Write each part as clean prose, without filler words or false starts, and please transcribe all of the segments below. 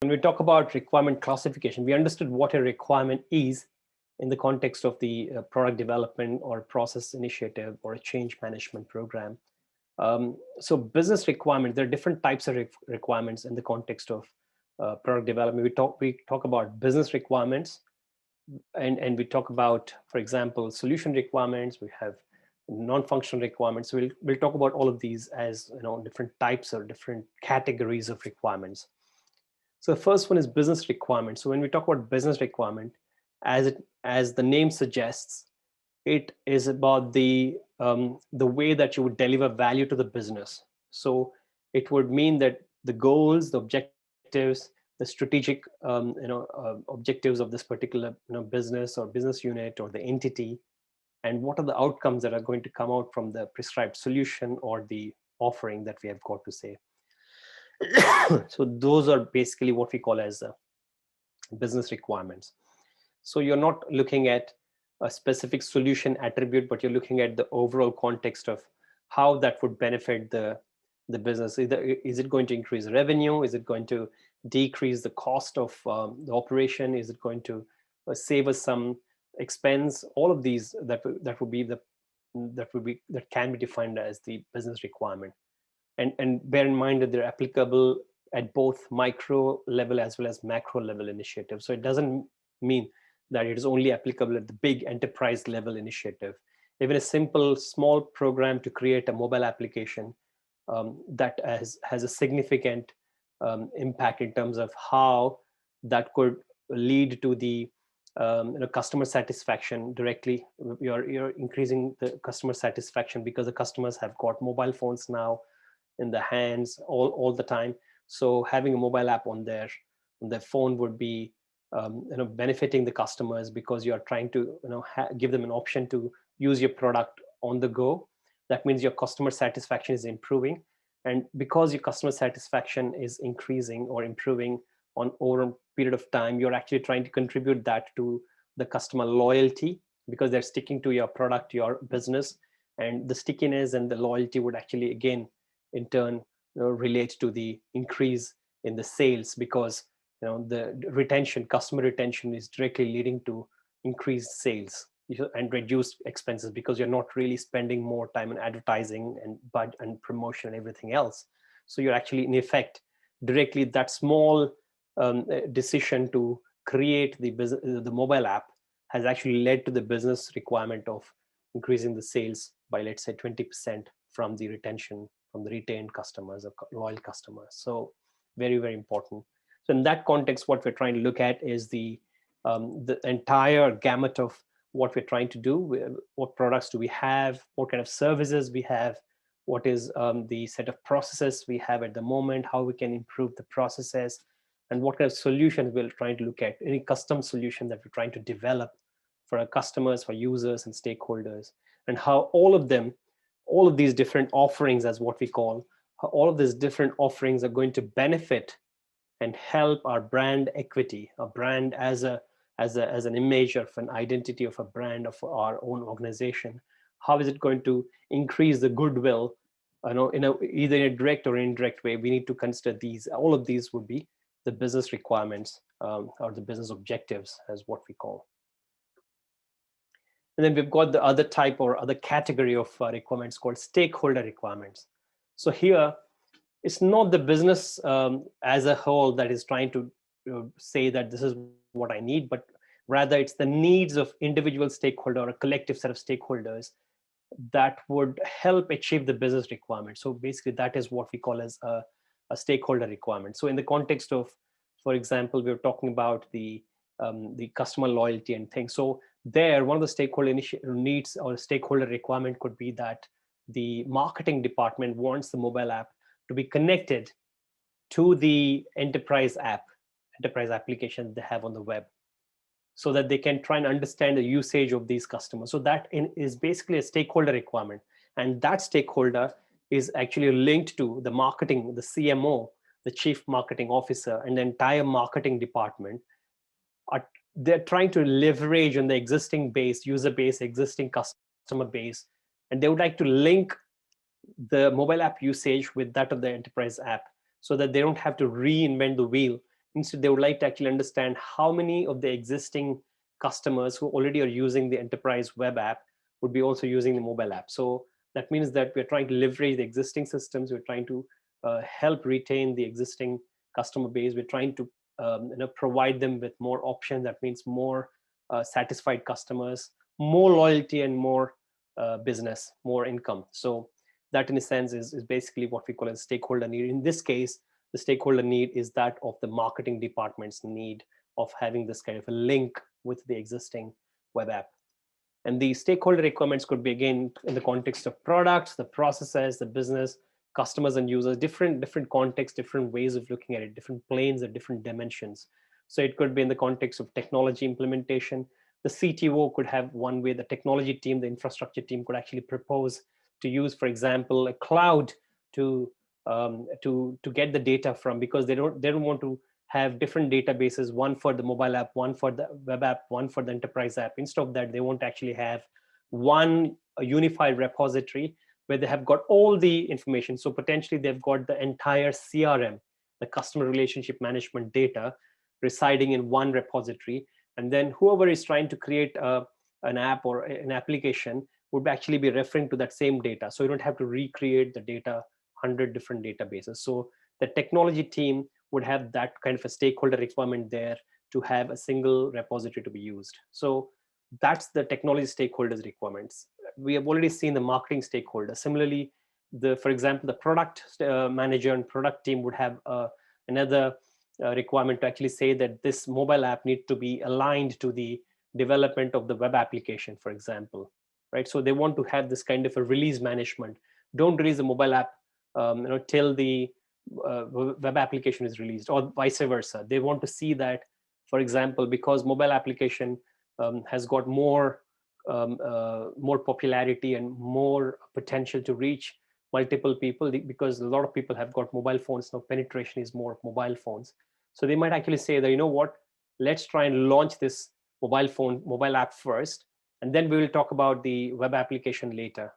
When we talk about requirement classification, we understood what a requirement is in the context of the product development or process initiative or a change management program. So business requirements, there are different types of requirements in the context of product development. We talk about business requirements, and we talk about, for example, solution requirements. We have non-functional requirements. So we'll talk about all of these as different types or different categories of requirements. So the first one is business requirement. So when we talk about business requirement, as the name suggests, it is about the way that you would deliver value to the business. So it would mean that the goals, the objectives, the strategic objectives of this particular business or business unit or the entity, and what are the outcomes that are going to come out from the prescribed solution or the offering that we have got to say. So those are basically what we call as business requirements. So you're not looking at a specific solution attribute, but you're looking at the overall context of how that would benefit the business. Is it going to increase revenue? Is it going to decrease the cost of the operation? Is it going to save us some expense? All of these that can be defined as the business requirement. And bear in mind that they're applicable at both micro level as well as macro level initiatives. So it doesn't mean that it is only applicable at the big enterprise level initiative. Even a simple small program to create a mobile application that has a significant impact in terms of how that could lead to the customer satisfaction directly. You're increasing the customer satisfaction because the customers have got mobile phones now in the hands all the time. So having a mobile app on their phone would be benefiting the customers, because you are trying to give them an option to use your product on the go. That means your customer satisfaction is improving, and because your customer satisfaction is increasing or improving over a period of time, you're actually trying to contribute that to the customer loyalty, because they're sticking to your product, your business, and the stickiness and the loyalty would actually again in turn relate to the increase in the sales, because the customer retention is directly leading to increased sales and reduced expenses, because you're not really spending more time on advertising and promotion and everything else. So you're actually in effect directly that small decision to create the mobile app has actually led to the business requirement of increasing the sales by, let's say, 20% from the retained customers or loyal customers. So very, very important. So in that context, what we're trying to look at is the entire gamut of what we're trying to do. What products do we have? What kind of services we have? What is the set of processes we have at the moment? How we can improve the processes? And what kind of solutions we're trying to look at? Any custom solution that we're trying to develop for our customers, for users and stakeholders, and how all of these different offerings, as what we call, how all of these different offerings are going to benefit and help our brand equity, a brand as an image of an identity of a brand of our own organization. How is it going to increase the goodwill? Either in a direct or indirect way. We need to consider these. All of these would be the business requirements or the business objectives, as what we call. And then we've got the other type or other category of requirements called stakeholder requirements. So here, it's not the business as a whole that is trying to say that this is what I need, but rather it's the needs of individual stakeholder or a collective set of stakeholders that would help achieve the business requirement. So basically that is what we call as a stakeholder requirement. So in the context of, for example, we were talking about the customer loyalty and things. So there, one of the stakeholder needs or stakeholder requirement could be that the marketing department wants the mobile app to be connected to the enterprise application they have on the web, so that they can try and understand the usage of these customers. So that is basically a stakeholder requirement. And that stakeholder is actually linked to the marketing, the CMO, the chief marketing officer, and the entire marketing department. They're trying to leverage on the existing user base, existing customer base, and they would like to link the mobile app usage with that of the enterprise app, so that they don't have to reinvent the wheel Instead, they would like to actually understand how many of the existing customers who already are using the enterprise web app would be also using the mobile app. So that means that we're trying to leverage the existing systems. We're trying to help retain the existing customer base. We're trying to provide them with more options. That means more satisfied customers, more loyalty, and more business, more income. So that in a sense is basically what we call a stakeholder need. In this case, the stakeholder need is that of the marketing department's need of having this kind of a link with the existing web app. And the stakeholder requirements could be, again, in the context of products, the processes, the business, customers and users, different contexts, different ways of looking at it, different planes and different dimensions. So it could be in the context of technology implementation. The CTO could have one way, the technology team, the infrastructure team could actually propose to use, for example, a cloud to get the data from, because they don't want to have different databases, one for the mobile app, one for the web app, one for the enterprise app. Instead of that, they want to actually have one unified repository where they have got all the information. So potentially they've got the entire CRM, the customer relationship management data, residing in one repository. And then whoever is trying to create an app or an application would actually be referring to that same data. So you don't have to recreate the data, 100 different databases. So the technology team would have that kind of a stakeholder requirement there to have a single repository to be used. So that's the technology stakeholders requirements. We have already seen the marketing stakeholder. Similarly, for example, the product manager and product team would have another requirement to actually say that this mobile app needs to be aligned to the development of the web application, for example, right? So they want to have this kind of a release management. Don't release the mobile app till the web application is released, or vice versa. They want to see that, for example, because mobile application has got more popularity and more potential to reach multiple people, because a lot of people have got mobile phones now. Penetration is more mobile phones. So they might actually say that, you know what, let's try and launch this mobile app first, and then we will talk about the web application later,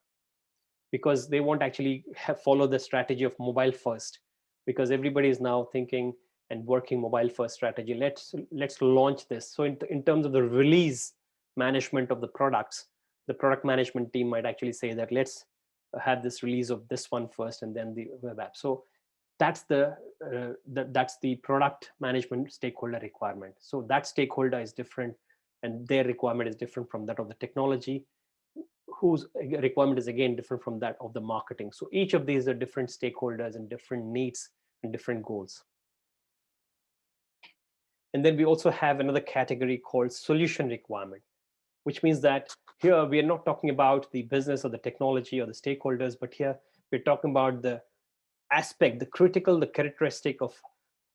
because they won't actually follow the strategy of mobile first, because everybody is now thinking and working mobile first strategy. Let's launch this. So in terms of the release management of the products, the product management team might actually say that let's have this release of this one first and then the web app. So that's the product management stakeholder requirement. So that stakeholder is different, and their requirement is different from that of the technology, whose requirement is again different from that of the marketing. So each of these are different stakeholders and different needs and different goals. And then we also have another category called solution requirement, which means that here we are not talking about the business or the technology or the stakeholders, but here we're talking about the aspect, the characteristic of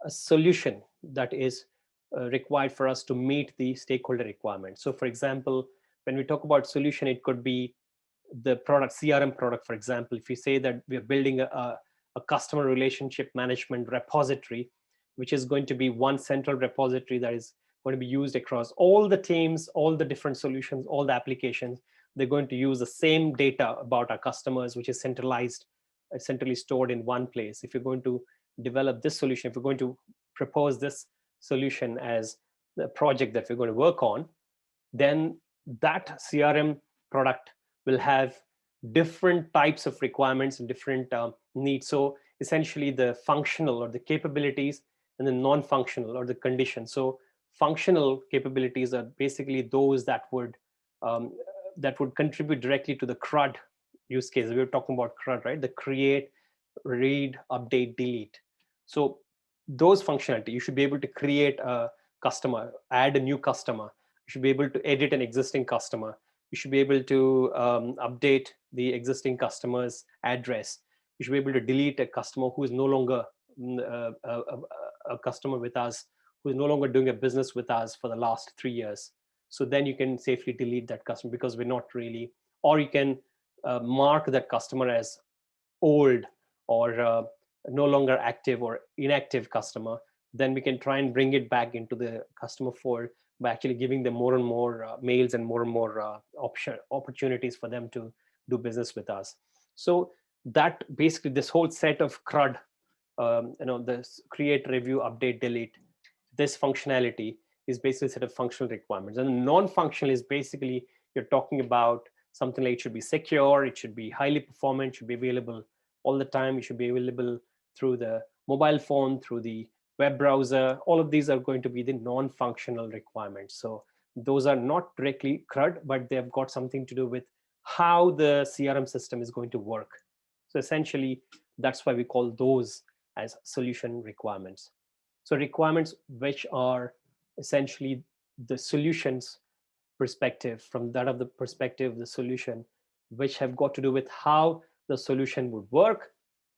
a solution that is required for us to meet the stakeholder requirement. So for example, when we talk about solution, it could be the product, CRM product, for example. If you say that we're building a customer relationship management repository, which is going to be one central repository that is going to be used across all the teams, all the different solutions, all the applications. They're going to use the same data about our customers, which is centrally stored in one place. If you're going to develop this solution, if you're going to propose this solution as the project that we're going to work on, then that CRM product will have different types of requirements and different needs. So essentially the functional or the capabilities, and the non-functional or the conditions. So functional capabilities are basically those that would contribute directly to the CRUD use case. We were talking about CRUD, right? The create, read, update, delete. So those functionality, you should be able to create a customer, add a new customer. You should be able to edit an existing customer. You should be able to update the existing customer's address. You should be able to delete a customer who is no longer a customer with us, who is no longer doing a business with us for the last 3 years. So then you can safely delete that customer, because we're not really, or you can mark that customer as old or no longer active or inactive customer. Then we can try and bring it back into the customer fold by actually giving them more and more mails and more opportunities for them to do business with us. So that basically this whole set of CRUD, this create, review, update, delete, this functionality is basically a set of functional requirements. And non-functional is basically, you're talking about something like it should be secure, it should be highly performant, it should be available all the time, it should be available through the mobile phone, through the web browser. All of these are going to be the non-functional requirements. So those are not directly CRUD, but they've got something to do with how the CRM system is going to work. So essentially, that's why we call those as solution requirements. So requirements which are essentially the solutions perspective, from that of the perspective of the solution, which have got to do with how the solution would work,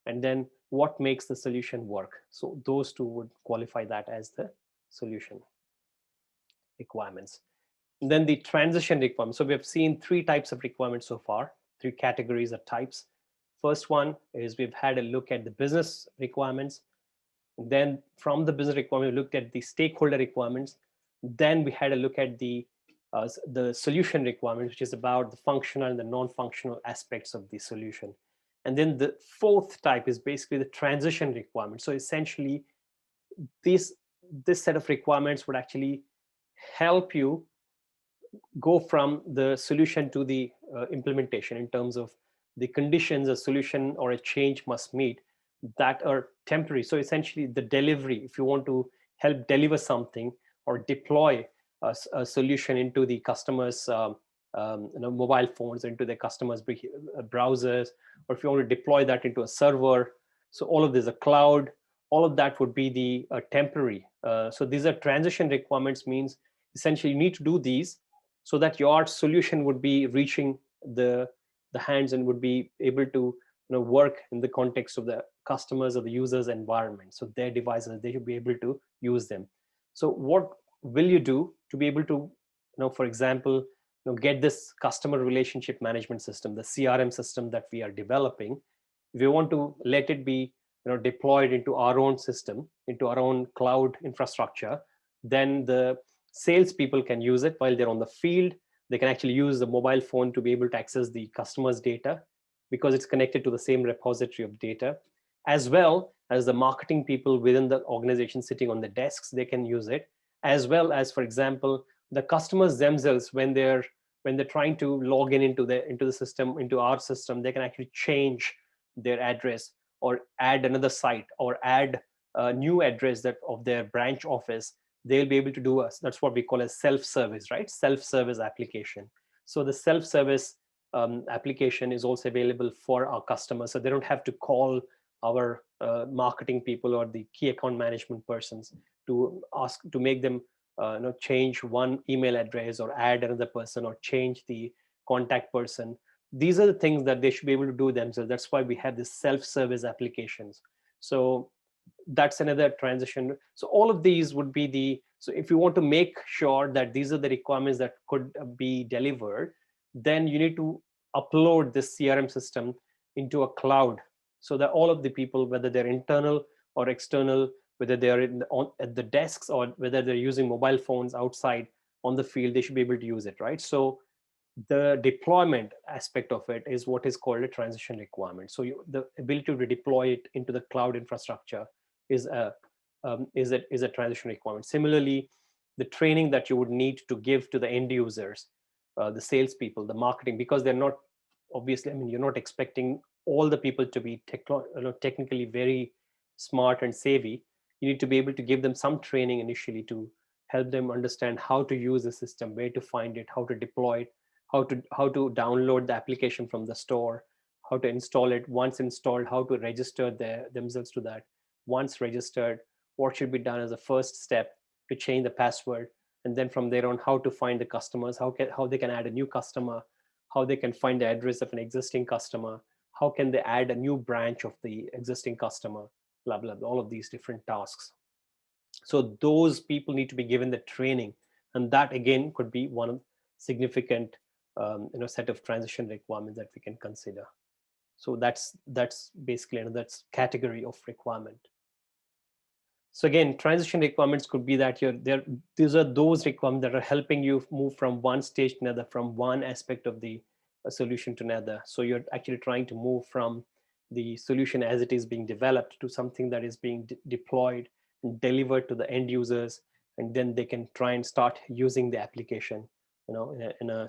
and then what makes the solution work. So those two would qualify that as the solution requirements. And then the transition requirements. So we have seen three types of requirements so far, three categories of types. First one is we've had a look at the business requirements. And then from the business requirement, we looked at the stakeholder requirements. Then we had a look at the solution requirements, which is about the functional and the non-functional aspects of the solution. And then the fourth type is basically the transition requirement. So essentially, this set of requirements would actually help you go from the solution to the implementation in terms of the conditions a solution or a change must meet that are temporary. So essentially the delivery, if you want to help deliver something or deploy a solution into the customers' mobile phones, into the customers' browsers, or if you want to deploy that into a server, so all of this, a cloud, all of that would be the temporary. So these are transition requirements, means essentially you need to do these so that your solution would be reaching the hands and would be able to work in the context of the customers or the users' environment. So their devices, they should be able to use them. So what will you do to be able to, for example, get this customer relationship management system, the CRM system that we are developing? If you want to let it be deployed into our own system, into our own cloud infrastructure, then the salespeople can use it while they're on the field. They can actually use the mobile phone to be able to access the customer's data because it's connected to the same repository of data, as well as the marketing people within the organization sitting on the desks, they can use it, as well as, for example, the customers themselves, when they're trying to log into the system, into our system, they can actually change their address or add another site or add a new address that of their branch office. They'll be able to do us. That's what we call as self-service, right? Self-service application. So the self-service application is also available for our customers, so they don't have to call our marketing people or the key account management persons to ask to make them change one email address or add another person or change the contact person. These are the things that they should be able to do themselves. That's why we have this self-service applications. So that's another transition. So all of these would be so if you want to make sure that these are the requirements that could be delivered, then you need to upload this CRM system into a cloud so that all of the people, whether they're internal or external, whether they're at the desks or whether they're using mobile phones outside on the field, they should be able to use it, right? So the deployment aspect of it is what is called a transition requirement. So the ability to deploy it into the cloud infrastructure is a transition requirement. Similarly, the training that you would need to give to the end users, the salespeople, the marketing, because they're not, obviously, you're not expecting all the people to be technically very smart and savvy. You need to be able to give them some training initially to help them understand how to use the system, where to find it, how to deploy it, how to download the application from the store, how to install it. Once installed, how to register themselves to that. Once registered, what should be done as a first step to change the password, and then from there on, how to find the customers, how they can add a new customer, how they can find the address of an existing customer, how can they add a new branch of the existing customer, blah, blah, blah, all of these different tasks. So those people need to be given the training, and that again could be one significant set of transition requirements that we can consider. So that's basically another category of requirement. So again, transition requirements could be that these are those requirements that are helping you move from one stage to another, from one aspect of the solution to another. So you're actually trying to move from the solution as it is being developed to something that is being deployed, delivered to the end users, and then they can try and start using the application, in a